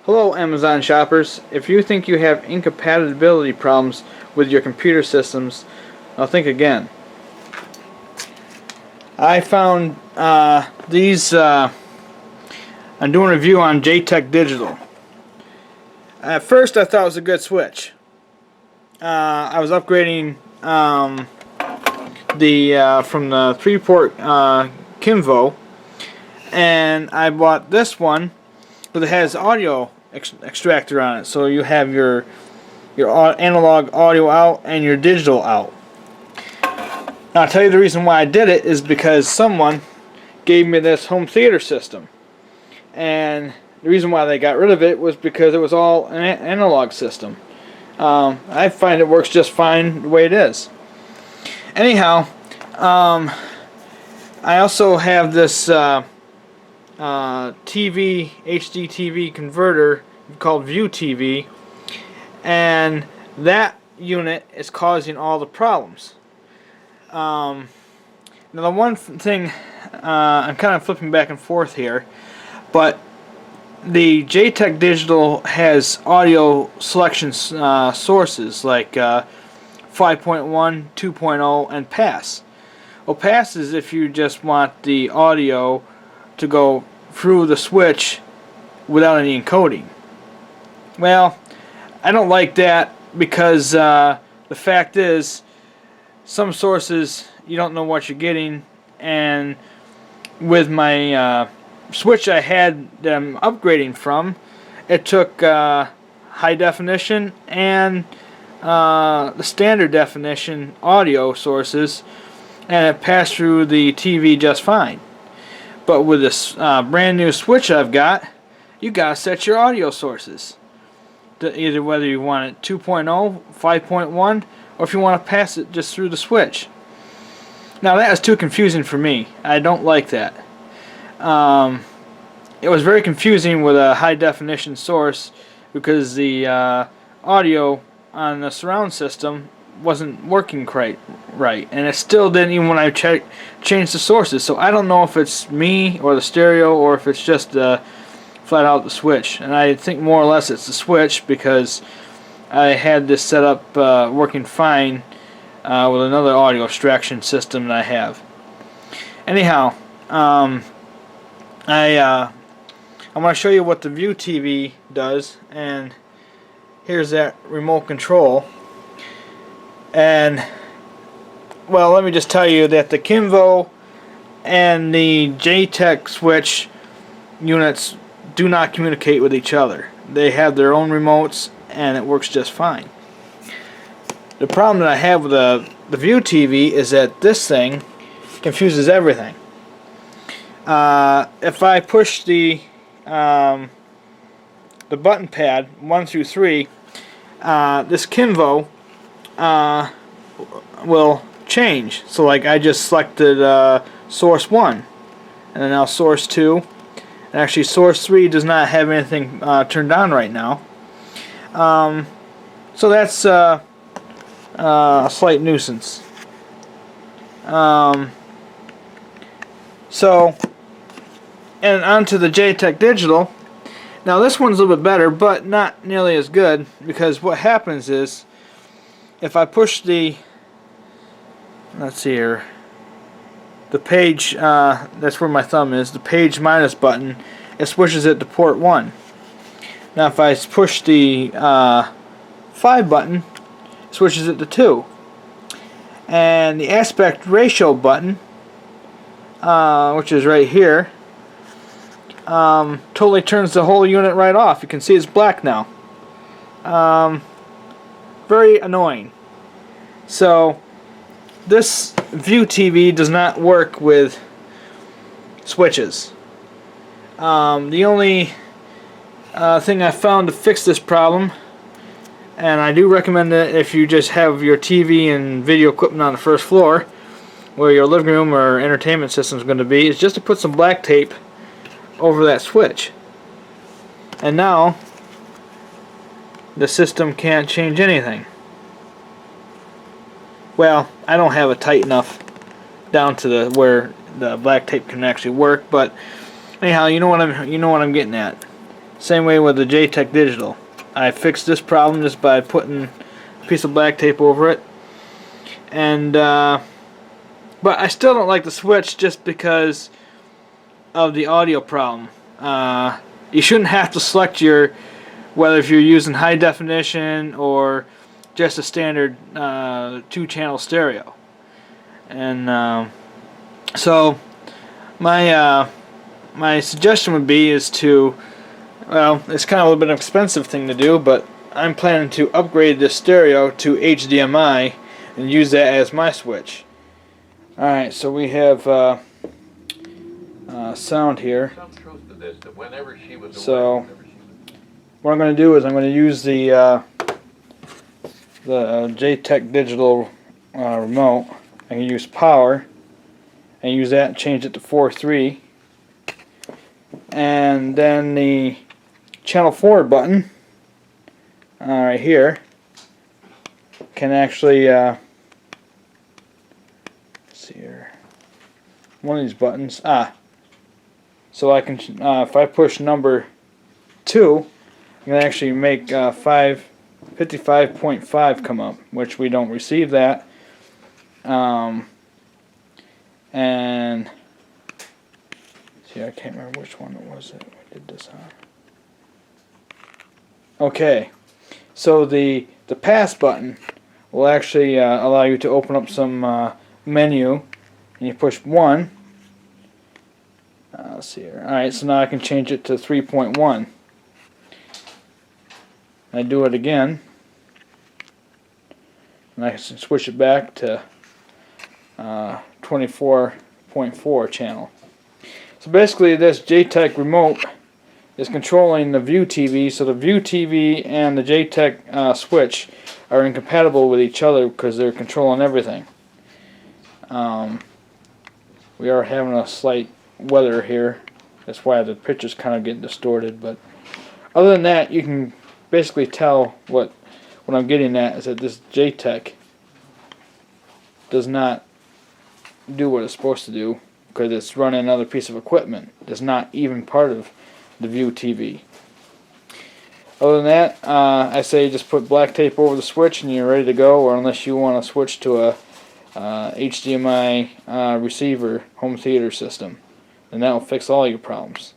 Hello Amazon shoppers. If you think you have incompatibility problems with your computer systems, I'll think again. I found these, I'm doing a review on JTech Digital. At first I thought it was a good switch. I was upgrading from the 3-port Kimvo, and I bought this one, but it has audio extractor on it, so you have your analog audio out and your digital out. Now I'll tell you the reason why I did it is because someone gave me this home theater system, and the reason why they got rid of it was because it was all an analog system. I find it works just fine the way it is. Anyhow, I also have this HD TV converter called View TV, and that unit is causing all the problems. Now the one thing, I'm kind of flipping back and forth here, but the JTech Digital has audio selection sources like 5.1, 2.0, and pass. Well, pass is if you just want the audio to go through the switch without any encoding. Well, I don't like that because the fact is some sources you don't know what you're getting, and with my switch I had that I'm upgrading from, it took high definition and the standard definition audio sources, and it passed through the TV just fine. But with this brand new switch I've got, you gotta set your audio sources to either whether you want it 2.0, 5.1, or if you want to pass it just through the switch. Now that is too confusing for me. I don't like that. It was very confusing with a high definition source because the audio on the surround system wasn't working quite right, and it still didn't even when I changed the sources. So I don't know if it's me or the stereo or if it's just flat out the switch, and I think more or less it's the switch because I had this set up working fine with another audio extraction system that I have. Anyhow, I want to show you what the View TV does, and here's that remote control. And well, let me just tell you that the Kimvo and the JTech switch units do not communicate with each other. They have their own remotes and it works just fine. The problem that I have with the View TV is that this thing confuses everything. If I push the button pad 1 through 3, this Kimvo will change. So like I just selected source 1 and then now source 2, and actually source 3 does not have anything turned on right now. So that's a slight nuisance. So, and onto the JTech Digital. Now this one's a little bit better, but not nearly as good, because what happens is if I push the, let's see here, the page, that's where my thumb is, the page minus button, it switches it to port 1. Now if I push the 5 button, it switches it to 2. And the aspect ratio button, which is right here, totally turns the whole unit right off. You can see it's black now. Very annoying. So this View TV does not work with switches. The only thing I found to fix this problem, and I do recommend it if you just have your TV and video equipment on the first floor where your living room or entertainment system is going to be, is just to put some black tape over that switch. And now the system can't change anything. Well, I don't have it tight enough down to where the black tape can actually work, but anyhow, you know what I'm getting at. Same way with the JTech Digital. I fixed this problem just by putting a piece of black tape over it. And but I still don't like the switch just because of the audio problem. You shouldn't have to select whether if you're using high definition or just a standard 2-channel stereo. And so my suggestion would be is to, well, it's kind of a little bit of an expensive thing to do, but I'm planning to upgrade this stereo to HDMI and use that as my switch. Alright, so we have sound here. So what I'm going to do is I'm going to use the JTech Digital remote. I can use power and use that and change it to 4.3, and then the channel forward button right here can actually let's see here, one of these buttons, so I can if I push number 2, I can actually make 55.5 come up, which we don't receive that. And see, I can't remember which one it was that we did this on. Okay, so the pass button will actually allow you to open up some menu, and you push 1. Let's see here. Alright, so now I can change it to 3.1. I do it again, and I can switch it back to 24.4 channel. So basically this JTech remote is controlling the View TV, so the View TV and the JTech switch are incompatible with each other because they're controlling everything. We are having a slight weather here, that's why the picture's kind of getting distorted, but other than that, you can basically tell what I'm getting at is that this JTech does not do what it's supposed to do because it's running another piece of equipment. It's not even part of the View TV. Other than that, I say just put black tape over the switch and you're ready to go, or unless you want to switch to a HDMI receiver home theater system, and that will fix all your problems.